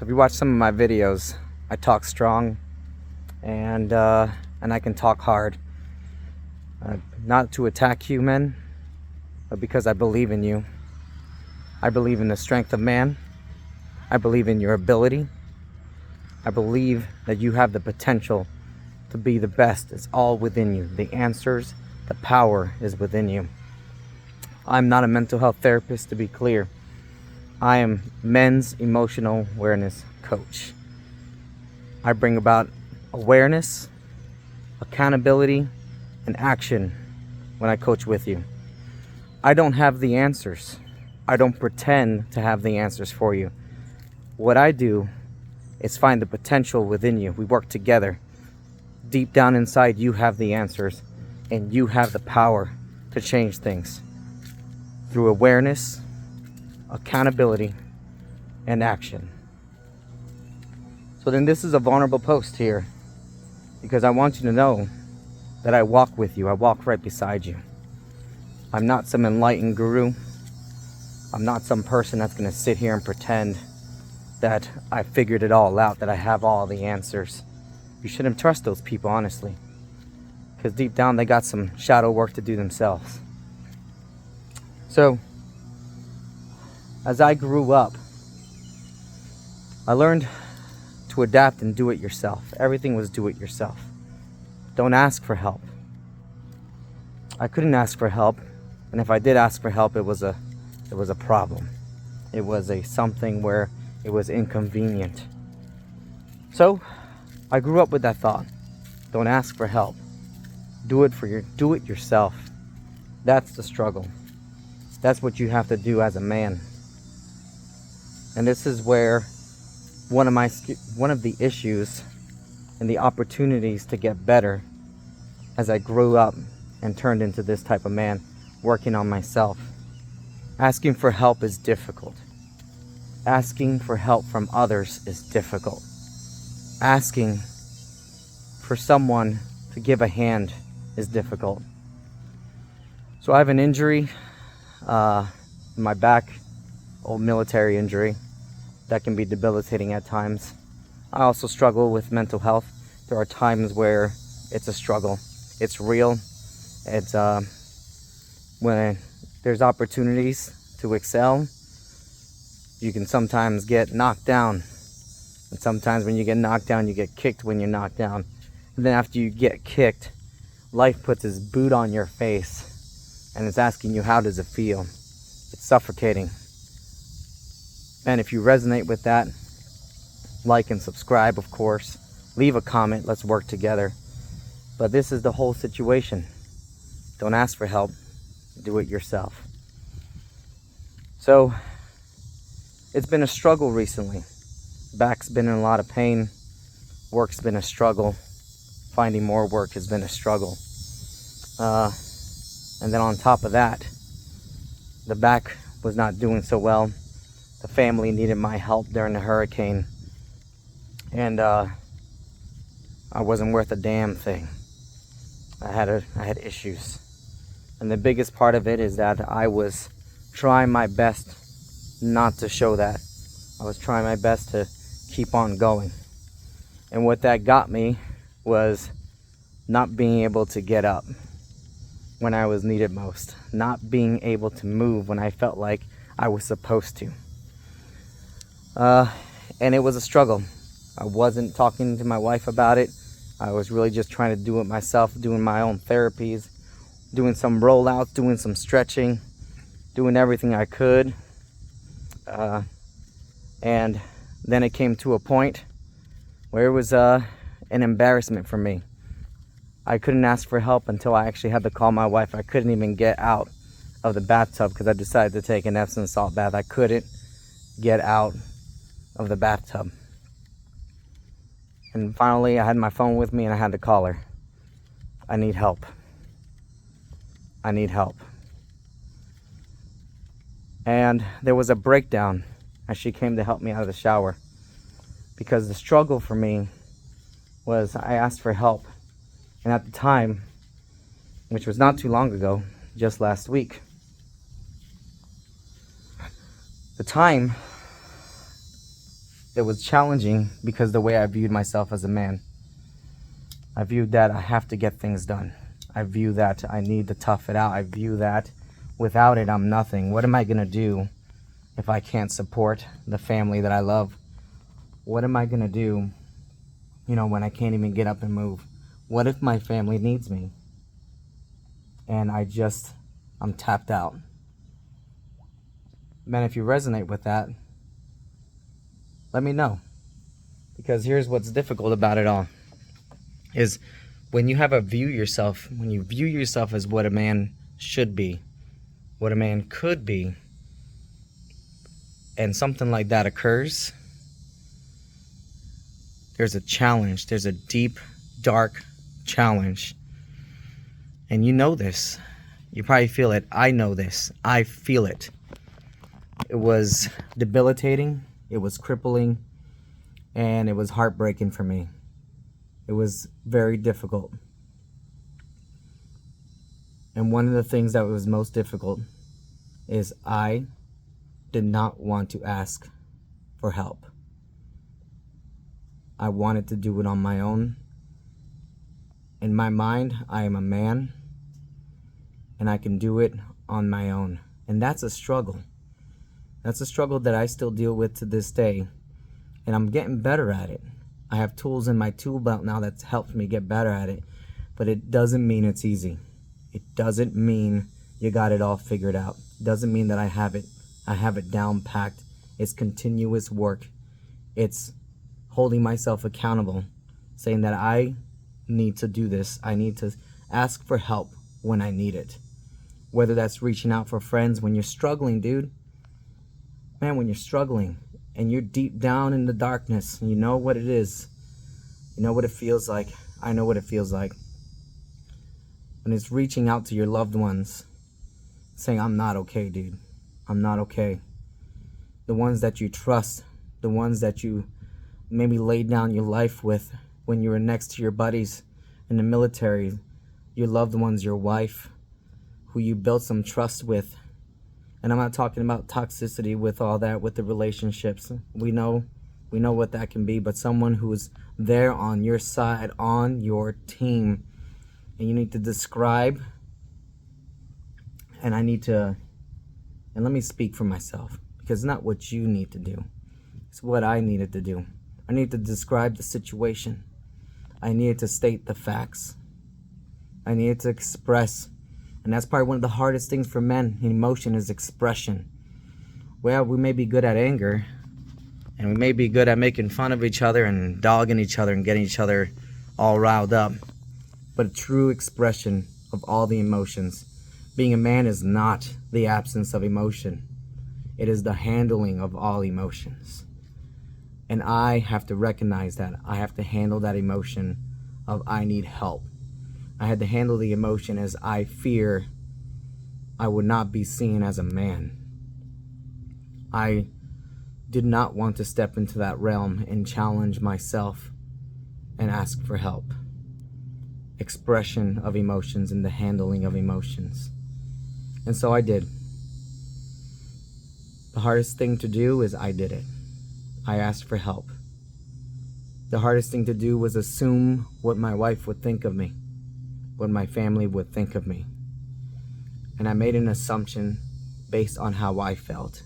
So if you watch some of my videos, I talk strong and I can talk hard. Not to attack you men, but because I believe in you. I believe in the strength of man. I believe in your ability. I believe that you have the potential to be the best. It's all within you. The answers, the power is within you. I'm not a mental health therapist, to be clear. I am men's emotional awareness coach. I bring about awareness, accountability, and action when I coach with you. I don't have the answers. I don't pretend to have the answers for you. What I do is find the potential within you. We work together. Deep down inside, you have the answers, and you have the power to change things through awareness, accountability, and action. So then this is a vulnerable post here because I want you to know that I walk with you. I walk right beside you. I'm not some enlightened guru. I'm not some person that's going to sit here and pretend that I figured it all out, that I have all the answers. You shouldn't trust those people, honestly, because deep down they got some shadow work to do themselves. So, as I grew up, I learned to adapt and do it yourself. Everything was do it yourself. Don't ask for help. I couldn't ask for help, and if I did ask for help, it was a problem. It was something where it was inconvenient. So I grew up with that thought. Don't ask for help. Do it yourself. That's the struggle. That's what you have to do as a man. And this is where one of the issues and the opportunities to get better as I grew up and turned into this type of man, working on myself. Asking for help is difficult. Asking for help from others is difficult. Asking for someone to give a hand is difficult. So I have an injury in my back, old military injury that can be debilitating at times. I also struggle with mental health. There are times where it's a struggle. It's real. It's when there's opportunities to excel, you can sometimes get knocked down. And sometimes when you get knocked down, you get kicked when you're knocked down. And then after you get kicked, life puts its boot on your face and it's asking you, how does it feel? It's suffocating. And if you resonate with that, like and subscribe, of course. Leave a comment. Let's work together. But this is the whole situation. Don't ask for help. Do it yourself. So, it's been a struggle recently. Back's been in a lot of pain. Work's been a struggle. Finding more work has been a struggle. And then on top of that, the back was not doing so well. The family needed my help during the hurricane. And I wasn't worth a damn thing. I had issues. And the biggest part of it is that I was trying my best not to show that. I was trying my best to keep on going. And what that got me was not being able to get up when I was needed most. Not being able to move when I felt like I was supposed to. And it was a struggle. I wasn't talking to my wife about it. I was really just trying to do it myself, doing my own therapies, doing some rollouts, doing some stretching, doing everything I could. And then it came to a point where it was an embarrassment for me. I couldn't ask for help until I actually had to call my wife. I couldn't even get out of the bathtub because I decided to take an Epsom salt bath. I couldn't get out of the bathtub. And finally, I had my phone with me and I had to call her. I need help. I need help. And there was a breakdown as she came to help me out of the shower. Because the struggle for me was I asked for help. And at the time, which was not too long ago, just last week, it was challenging because the way I viewed myself as a man. I viewed that I have to get things done. I view that I need to tough it out. I view that without it, I'm nothing. What am I going to do if I can't support the family that I love? What am I going to do, when I can't even get up and move? What if my family needs me? And I'm tapped out. Man, if you resonate with that, let me know. Because here's what's difficult about it all. Is when you view yourself as what a man should be, what a man could be, and something like that occurs, there's a challenge. There's a deep, dark challenge. And you know this. You probably feel it. I know this. I feel it. It was debilitating. It was crippling. And it was heartbreaking for me. It was very difficult. And one of the things that was most difficult is I did not want to ask for help. I wanted to do it on my own. In my mind, I am a man, and I can do it on my own. And that's a struggle. That's a struggle that I still deal with to this day. And I'm getting better at it. I have tools in my tool belt now that's helped me get better at it. But it doesn't mean it's easy. It doesn't mean you got it all figured out. It doesn't mean that I have it down packed. It's continuous work. It's holding myself accountable, saying that I need to do this. I need to ask for help when I need it. Whether that's reaching out for friends when you're struggling, dude. Man, when you're struggling and you're deep down in the darkness, and you know what it is. You know what it feels like. I know what it feels like. When it's reaching out to your loved ones, saying, I'm not okay, dude. I'm not okay. The ones that you trust, the ones that you maybe laid down your life with when you were next to your buddies in the military, your loved ones, your wife, who you built some trust with. And I'm not talking about toxicity with all that, with the relationships. We know what that can be, but someone who's there on your side, on your team, and you need to describe, and let me speak for myself, because it's not what you need to do. It's what I needed to do. I need to describe the situation. I needed to state the facts. I needed to express. And that's probably one of the hardest things for men in emotion is expression. Well, we may be good at anger, and we may be good at making fun of each other and dogging each other and getting each other all riled up. But a true expression of all the emotions. Being a man is not the absence of emotion. It is the handling of all emotions. And I have to recognize that. I have to handle that emotion of I need help. I had to handle the emotion as I fear I would not be seen as a man. I did not want to step into that realm and challenge myself and ask for help. Expression of emotions and the handling of emotions. And so I did. The hardest thing to do is I did it. I asked for help. The hardest thing to do was assume what my wife would think of me, what my family would think of me. And I made an assumption based on how I felt,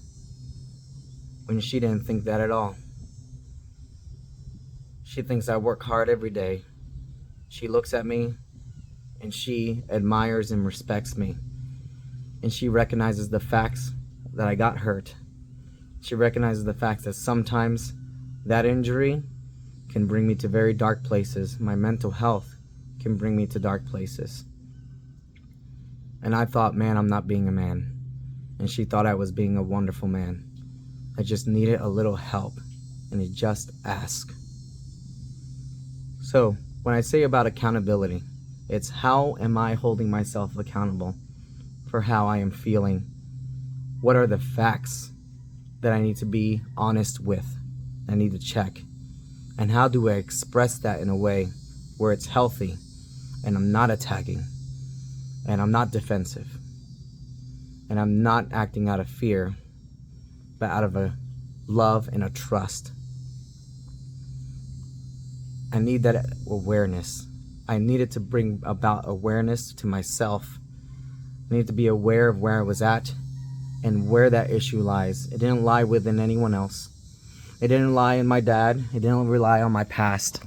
when she didn't think that at all. She thinks I work hard every day. She looks at me and she admires and respects me. And she recognizes the facts that I got hurt. She recognizes the fact that sometimes that injury can bring me to very dark places. My mental health can bring me to dark places. And I thought, man, I'm not being a man. And she thought I was being a wonderful man. I just needed a little help. And I just ask. So, when I say about accountability, it's how am I holding myself accountable for how I am feeling? What are the facts that I need to be honest with? I need to check. And how do I express that in a way where it's healthy and I'm not attacking and I'm not defensive and I'm not acting out of fear, but out of a love and a trust. I need that awareness. I needed to bring about awareness to myself. I needed to be aware of where I was at and where that issue lies. It didn't lie within anyone else. It didn't lie in my dad. It didn't rely on my past.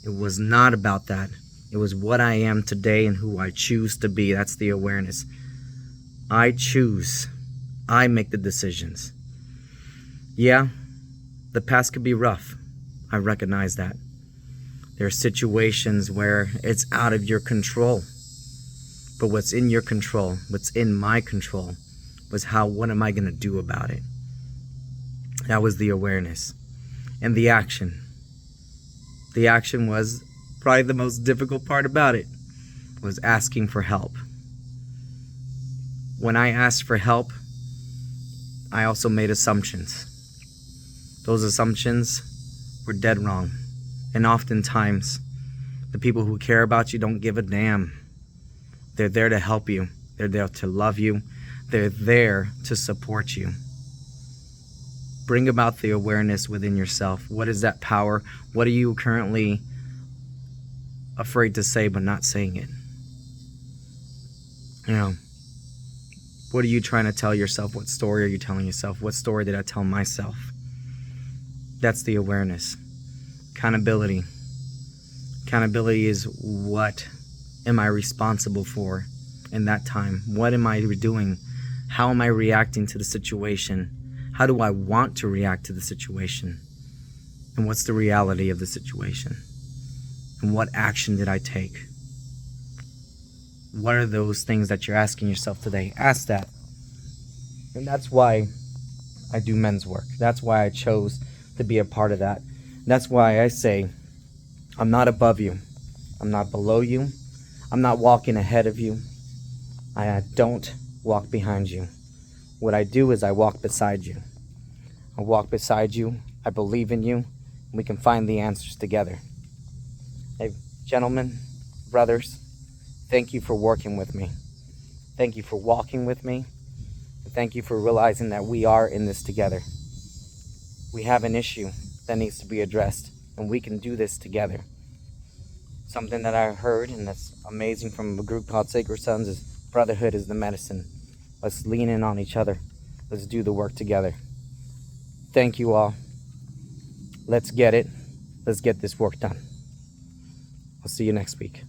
It was not about that. It was what I am today and who I choose to be. That's the awareness. I choose. I make the decisions. Yeah, the past could be rough. I recognize that. There are situations where it's out of your control. But what's in your control, what's in my control, was what am I going to do about it? That was the awareness. And the action. The action was probably the most difficult part about it, was asking for help. When I asked for help, I also made assumptions. Those assumptions were dead wrong. And oftentimes, the people who care about you don't give a damn. They're there to help you. They're there to love you. They're there to support you. Bring about the awareness within yourself. What is that power? What are you currently afraid to say but not saying it? You know, what are you trying to tell yourself? What story are you telling yourself? What story did I tell myself? That's the awareness. Accountability. Accountability is what am I responsible for in that time? What am I doing? How am I reacting to the situation? How do I want to react to the situation? And what's the reality of the situation? And what action did I take? What are those things that you're asking yourself today? Ask that. And that's why I do men's work. That's why I chose to be a part of that. That's why I say, I'm not above you. I'm not below you. I'm not walking ahead of you. I don't walk behind you. What I do is I walk beside you. I walk beside you. I believe in you. And we can find the answers together. Hey, gentlemen, brothers, thank you for working with me. Thank you for walking with me. And thank you for realizing that we are in this together. We have an issue that needs to be addressed, and we can do this together. Something that I heard, and that's amazing, from a group called Sacred Sons, is brotherhood is the medicine. Let's lean in on each other. Let's do the work together. Thank you all. Let's get it. Let's get this work done. I'll see you next week.